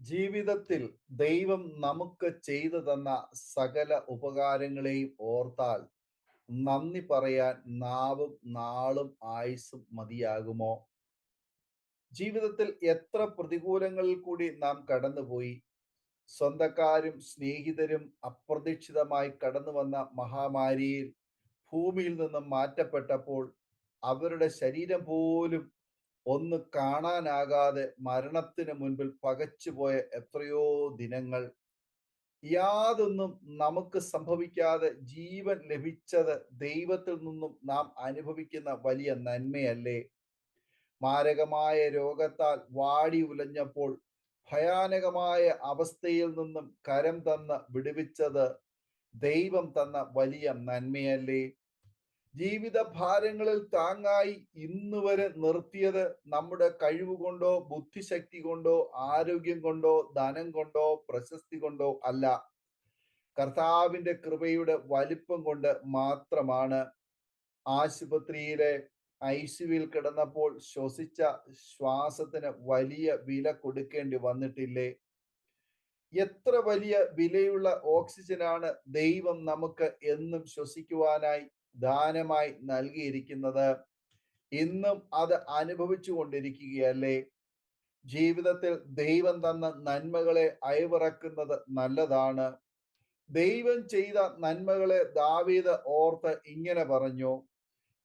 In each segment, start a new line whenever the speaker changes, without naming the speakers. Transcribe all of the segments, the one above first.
ജീവിതത്തിൽ ദൈവം നമുക്ക് ചെയ്തു തന്ന സകല ഉപകാരങ്ങളെയും ഓർത്താൽ നന്ദി പറയാൻ നാവും നാളും ആയുസ്സും മതിയാകുമോ? ജീവിതത്തിൽ എത്ര പ്രതികൂലങ്ങളിൽ കൂടി നാം കടന്നുപോയി. സ്വന്തക്കാരും സ്നേഹിതരും അപ്രതീക്ഷിതമായി കടന്നു വന്ന മഹാമാരിയിൽ ഭൂമിയിൽ നിന്നും മാറ്റപ്പെട്ടപ്പോൾ അവരുടെ ശരീരം പോലും ഒന്ന് കാണാനാകാതെ മരണത്തിന് മുൻപിൽ പകച്ചുപോയ എത്രയോ ദിനങ്ങൾ. യാതൊന്നും നമുക്ക് സംഭവിക്കാതെ ജീവൻ ലഭിച്ചത് ദൈവത്തിൽ നിന്നും നാം അനുഭവിക്കുന്ന വലിയ നന്മയല്ലേ? മാരകമായ രോഗത്താൽ വാടി ഉലഞ്ഞപ്പോൾ ഭയാനകമായ അവസ്ഥയിൽ നിന്നും കരം തന്ന് വിടുവിച്ചത് ദൈവം തന്ന വലിയ നന്മയല്ലേ? ജീവിത ഭാരങ്ങളിൽ താങ്ങായി ഇന്നുവരെ നിർത്തിയത് നമ്മുടെ കഴിവുകൊണ്ടോ ബുദ്ധിശക്തി കൊണ്ടോ ആരോഗ്യം കൊണ്ടോ ധനം കൊണ്ടോ പ്രശസ്തി കൊണ്ടോ അല്ല, കർത്താവിന്റെ കൃപയുടെ വലിപ്പം കൊണ്ട് മാത്രമാണ്. ആശുപത്രിയിലെ ഐസിയുവിൽ കിടന്നപ്പോൾ ശ്വസിച്ച ശ്വാസത്തിന് വലിയ വില കൊടുക്കേണ്ടി വന്നിട്ടില്ലേ? എത്ര വലിയ വിലയുള്ള ഓക്സിജനാണ് ദൈവം നമുക്ക് എന്നും ശ്വസിക്കുവാനായി ദാനമായി നൽകിയിരിക്കുന്നത്. ഇന്നും അത് അനുഭവിച്ചു കൊണ്ടിരിക്കുകയല്ലേ? ജീവിതത്തിൽ ദൈവം തന്ന നന്മകളെ അയവിറക്കുന്നത് നല്ലതാണ്. ദൈവം ചെയ്ത നന്മകളെ ദാവീദ് ഓർത്ത് ഇങ്ങനെ പറഞ്ഞു: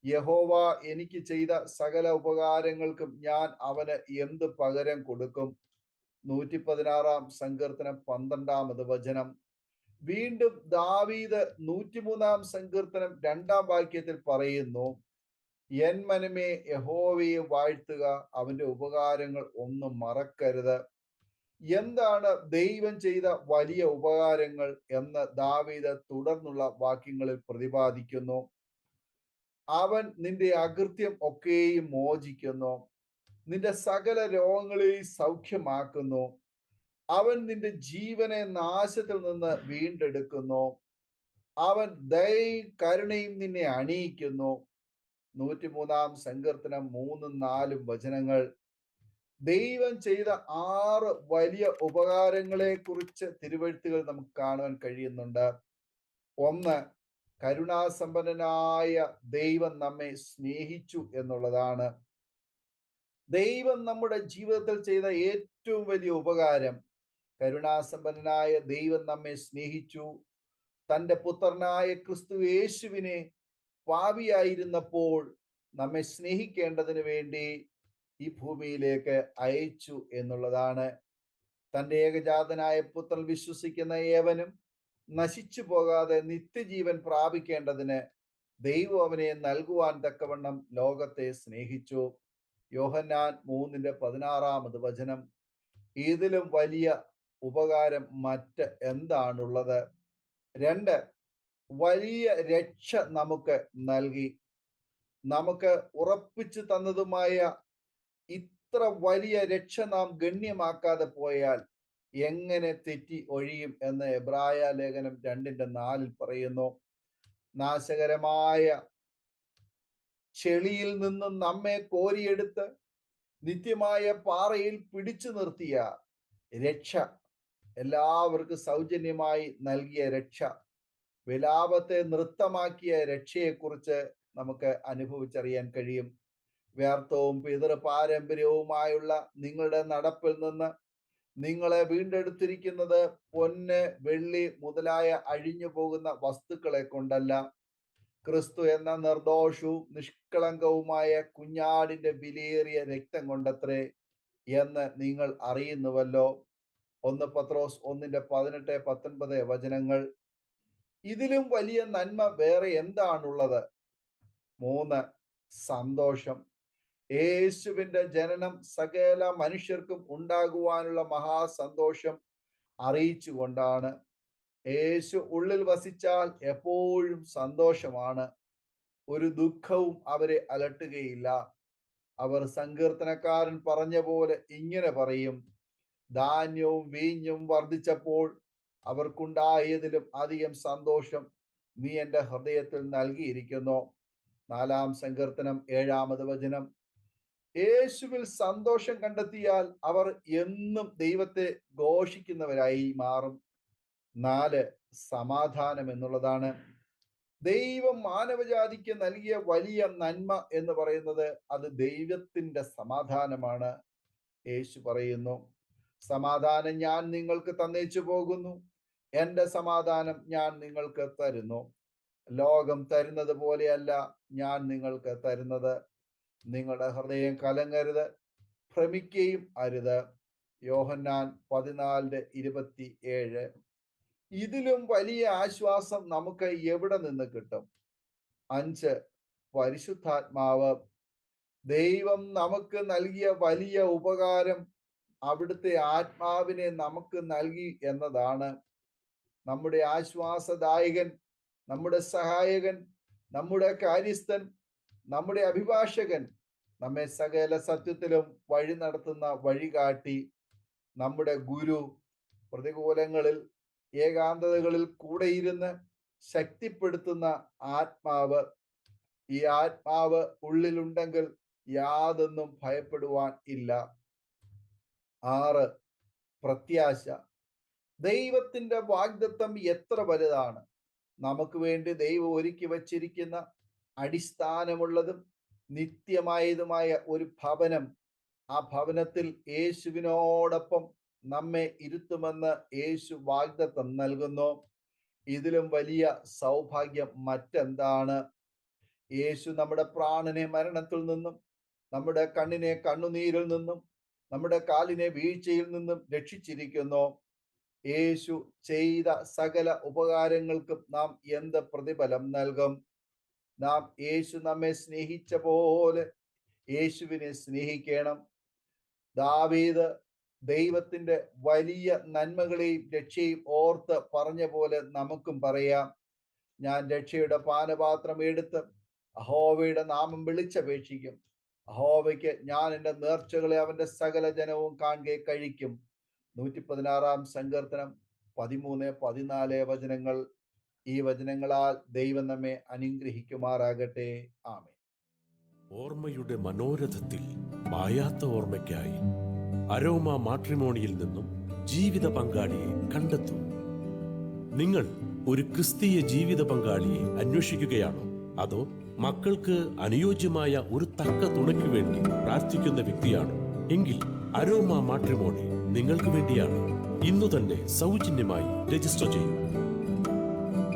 യഹോവ എനിക്ക് ചെയ്ത സകല ഉപകാരങ്ങൾക്കും ഞാൻ അവന് എന്ത് പകരം കൊടുക്കും? 116 സങ്കീർത്തനം 12 വചനം. വീണ്ടും ദാവീദ് 103 സങ്കീർത്തനം 2 വാക്യത്തിൽ പറയുന്നു: എൻ മനമേ യഹോവയെ വാഴ്ത്തുക, അവന്റെ ഉപകാരങ്ങൾ ഒന്നും മറക്കരുത്. എന്താണ് ദൈവം ചെയ്ത വലിയ ഉപകാരങ്ങൾ എന്ന് ദാവീദ് തുടർന്നുള്ള വാക്യങ്ങളിൽ പ്രതിപാദിക്കുന്നു. അവൻ നിന്റെ അകൃത്യം ഒക്കെയും മോചിക്കുന്നു, നിന്റെ സകല രോഗങ്ങളെയും സൗഖ്യമാക്കുന്നു. അവൻ നിന്റെ ജീവനെ നാശത്തിൽ നിന്ന് വീണ്ടെടുക്കുന്നു. അവൻ ദയയും കരുണയും നിന്നെ അണിയിക്കുന്നു. 103 സങ്കീർത്തനം 3-4 വചനങ്ങൾ. ദൈവം ചെയ്ത 6 വലിയ ഉപകാരങ്ങളെ കുറിച്ച് തിരുവെഴുത്തുകൾ നമുക്ക് കാണുവാൻ കഴിയുന്നുണ്ട്. ഒന്ന്, കരുണാസമ്പന്നനായ ദൈവം നമ്മെ സ്നേഹിച്ചു എന്നുള്ളതാണ്. ദൈവം നമ്മുടെ ജീവിതത്തിൽ ചെയ്ത ഏറ്റവും വലിയ ഉപകാരം, കരുണാസമ്പന്നനായ ദൈവം നമ്മെ സ്നേഹിച്ചു. തൻ്റെ പുത്രനായ ക്രിസ്തു യേശുവിനെ പാപിയായിരുന്നപ്പോൾ നമ്മെ സ്നേഹിക്കേണ്ടതിന് വേണ്ടി ഈ ഭൂമിയിലേക്ക് അയച്ചു എന്നുള്ളതാണ്. തൻ്റെ ഏകജാതനായ പുത്രൻ വിശ്വസിക്കുന്ന ഏവനും നശിച്ചു പോകാതെ നിത്യജീവൻ പ്രാപിക്കേണ്ടതിന് ദൈവം അവനെ നൽകുവാൻ തക്കവണ്ണം ലോകത്തെ സ്നേഹിച്ചു. യോഹന്നാൻ 3:16 വചനം. ഇതിലും വലിയ ഉപകാരം മറ്റ് എന്താണുള്ളത്? 2, വലിയ രക്ഷ നമുക്ക് നൽകി. നമുക്ക് ഉറപ്പിച്ചു തന്നതുമായ ഇത്ര വലിയ രക്ഷ നാം ഗണ്യമാക്കാതെ പോയാൽ എങ്ങനെ തെറ്റി ഒഴിയും എന്ന് എബ്രായ ലേഖനം 2:4 പറയുന്നു. നാശകരമായ ചെളിയിൽ നിന്നും നമ്മെ കോരിയെടുത്ത് നിത്യമായ പാറയിൽ പിടിച്ചു നിർത്തിയ രക്ഷ, എല്ലാവർക്കും സൗജന്യമായി നൽകിയ രക്ഷ, വിലാപത്തെ നൃത്തമാക്കിയ രക്ഷയെക്കുറിച്ച് നമുക്ക് അനുഭവിച്ചറിയാൻ കഴിയും. വ്യർത്ഥവും പിതൃ പാരമ്പര്യവുമായുള്ള നിങ്ങളുടെ നടപ്പിൽ നിന്ന് നിങ്ങളെ വീണ്ടെടുത്തിരിക്കുന്നത് പൊന്ന് വെള്ളി മുതലായ അഴിഞ്ഞു പോകുന്ന വസ്തുക്കളെ കൊണ്ടല്ല, ക്രിസ്തു എന്ന നിർദോഷവും നിഷ്കളങ്കവുമായ കുഞ്ഞാടിന്റെ വിലയേറിയ രക്തം കൊണ്ടത്രേ എന്ന് നിങ്ങൾ അറിയുന്നുവല്ലോ. 1 പത്രോസ് 1:18-19 വചനങ്ങൾ. ഇതിലും വലിയ നന്മ വേറെ എന്താണുള്ളത്? 3, സന്തോഷം. യേശുവിന്റെ ജനനം സകല മനുഷ്യർക്കും ഉണ്ടാകുവാനുള്ള മഹാസന്തോഷം അറിയിച്ചുകൊണ്ടാണ്. യേശു ഉള്ളിൽ വസിച്ചാൽ എപ്പോഴും സന്തോഷമാണ്. ഒരു ദുഃഖവും അവരെ അലട്ടുകയില്ല. അവർ സങ്കീർത്തനക്കാരൻ പറഞ്ഞ പോലെ ഇങ്ങനെ പറയും: ധാന്യവും വീഞ്ഞും വർദ്ധിച്ചപ്പോൾ അവർക്കുണ്ടായതിലും അധികം സന്തോഷം നീ എൻ്റെ ഹൃദയത്തിൽ നൽകിയിരിക്കുന്നു. 4 സങ്കീർത്തനം 7 വചനം. യേശുവിൽ സന്തോഷം കണ്ടെത്തിയാൽ അവർ എന്നും ദൈവത്തെ ഘോഷിക്കുന്നവരായി മാറും. 4, സമാധാനം എന്നുള്ളതാണ്. ദൈവം മാനവജാതിക്ക് നൽകിയ വലിയ നന്മ എന്ന് പറയുന്നത് അത് ദൈവത്തിന്റെ സമാധാനമാണ്. യേശു പറയുന്നു, സമാധാനം ഞാൻ നിങ്ങൾക്ക് തന്നേച്ചു പോകുന്നു, എൻ്റെ സമാധാനം ഞാൻ നിങ്ങൾക്ക് തരുന്നു. ലോകം തരുന്നത് പോലെയല്ല ഞാൻ നിങ്ങൾക്ക് തരുന്നത്. നിങ്ങളുടെ ഹൃദയം കലങ്ങരുത്, ഭ്രമിക്കുകയും അരുത്. യോഹന്നാൻ 14:27. ഇതിലും വലിയ ആശ്വാസം നമുക്ക് എവിടെ നിന്ന് കിട്ടും? 5, പരിശുദ്ധാത്മാവ്. ദൈവം നമുക്ക് നൽകിയ വലിയ ഉപകാരം അവിടുത്തെ ആത്മാവിനെ നമുക്ക് നൽകി എന്നതാണ്. നമ്മുടെ ആശ്വാസദായകൻ, നമ്മുടെ സഹായകൻ, നമ്മുടെ കാര്യസ്ഥൻ, നമ്മുടെ അഭിഭാഷകൻ, നമ്മെ സകല സത്യത്തിലും വഴി നടത്തുന്ന വഴികാട്ടി, നമ്മുടെ ഗുരു, പ്രതികൂലങ്ങളിൽ ഏകാന്തതകളിൽ കൂടെയിരുന്ന് ശക്തിപ്പെടുത്തുന്ന ആത്മാവ്. ഈ ആത്മാവ് ഉള്ളിലുണ്ടെങ്കിൽ യാതൊന്നും ഭയപ്പെടുവാൻ ഇല്ല. 6, പ്രത്യാശ. ദൈവത്തിന്റെ വാഗ്ദത്തം എത്ര വലുതാണ്! നമുക്ക് വേണ്ടി ദൈവം ഒരുക്കി വച്ചിരിക്കുന്ന അടിസ്ഥാനമുള്ളതും നിത്യമായതുമായ ഒരു ഭവനം. ആ ഭവനത്തിൽ യേശുവിനോടൊപ്പം നമ്മെ ഇരുത്തുമെന്ന് യേശു വാഗ്ദത്തം നൽകുന്നു. ഇതിലും വലിയ സൗഭാഗ്യം മറ്റെന്താണ്? യേശു നമ്മുടെ പ്രാണനെ മരണത്തിൽ നിന്നും, നമ്മുടെ കണ്ണിനെ കണ്ണുനീരിൽ നിന്നും, നമ്മുടെ കാലിനെ വീഴ്ചയിൽ നിന്നും രക്ഷിച്ചിരിക്കുന്നു. യേശു ചെയ്ത സകല ഉപകാരങ്ങൾക്കും നാം എന്ത് പ്രതിഫലം നൽകും? നാം യേശു നമ്മെ സ്നേഹിച്ച പോലെ യേശുവിനെ സ്നേഹിക്കണം. ദാവീദ് ദൈവത്തിന്റെ വലിയ നന്മകളെയും രക്ഷയും ഓർത്ത് പറഞ്ഞ പോലെ നമുക്കും പറയാം, ഞാൻ രക്ഷയുടെ പാനപാത്രം എടുത്ത് യഹോവയുടെ നാമം വിളിച്ചപേക്ഷിക്കും. യഹോവയ്ക്ക് ഞാൻ എൻ്റെ നേർച്ചകളെ അവന്റെ സകല ജനവും കാണെ കഴിക്കും. 116-ാം സങ്കീർത്തനം 13-14 വചനങ്ങൾ. ഈ വചനങ്ങളാൽ ദൈവം നമ്മെ അനുഗ്രഹിക്കുമാറാകട്ടെ. ആമേൻ.
ഓർമ്മയുടെ മനോരഥത്തിൽ മായാത്ത ഓർമ്മയ്ക്കായി അരോമ മാട്രിമോണിയിൽ നിന്നും ജീവിത പങ്കാളിയെ കണ്ടെത്തൂ. നിങ്ങൾ ഒരു ക്രിസ്തീയ ജീവിത പങ്കാളിയെ അന്വേഷിക്കുകയാണോ? അതോ മക്കൾക്ക് അനുയോജ്യമായ ഒരു തക്ക തുണയ്ക്ക് വേണ്ടി പ്രാർത്ഥിക്കുന്ന വ്യക്തിയാണോ? എങ്കിൽ അരോമ മാട്രിമോണി നിങ്ങൾക്ക് വേണ്ടിയാണ്. ഇന്നു തന്നെ സൗജന്യമായി രജിസ്റ്റർ ചെയ്യൂ.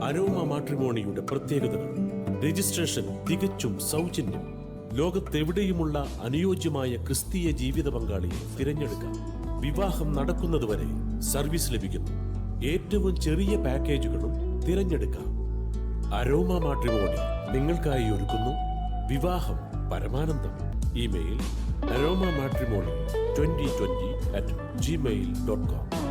അരോമ മാട്രിമോണിയുടെ പ്രത്യേകതകൾ: രജിസ്ട്രേഷൻ തികച്ചും സൗജന്യം. ലോകത്തെവിടെയുമുള്ള അനുയോജ്യമായ ക്രിസ്തീയ ജീവിത പങ്കാളിയെ തിരഞ്ഞെടുക്കാം. വിവാഹം നടക്കുന്നതുവരെ സർവീസ് ലഭിക്കുന്നു. ഏറ്റവും ചെറിയ പാക്കേജുകളും തിരഞ്ഞെടുക്കാം. അരോമ മാട്രിമോണി നിങ്ങൾക്കായി ഒരുക്കുന്നു വിവാഹം പരമാനന്ദം. Email aroma matrimony2020@gmail.com